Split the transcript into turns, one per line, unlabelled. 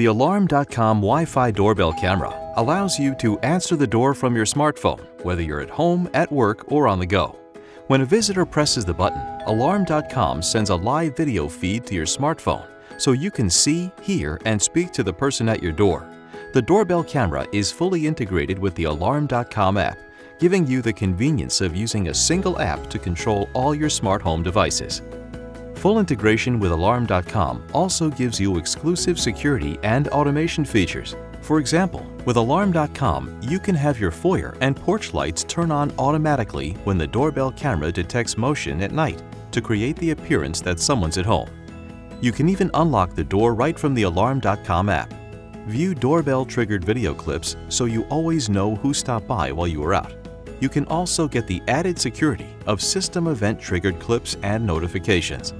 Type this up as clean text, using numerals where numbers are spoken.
The Alarm.com Wi-Fi doorbell camera allows you to answer the door from your smartphone, whether you're at home, at work, or on the go. When a visitor presses the button, Alarm.com sends a live video feed to your smartphone so you can see, hear, and speak to the person at your door. The doorbell camera is fully integrated with the Alarm.com app, giving you the convenience of using a single app to control all your smart home devices. Full integration with Alarm.com also gives you exclusive security and automation features. For example, with Alarm.com, you can have your foyer and porch lights turn on automatically when the doorbell camera detects motion at night to create the appearance that someone's at home. You can even unlock the door right from the Alarm.com app. View doorbell-triggered video clips so you always know who stopped by while you were out. You can also get the added security of system event-triggered clips and notifications.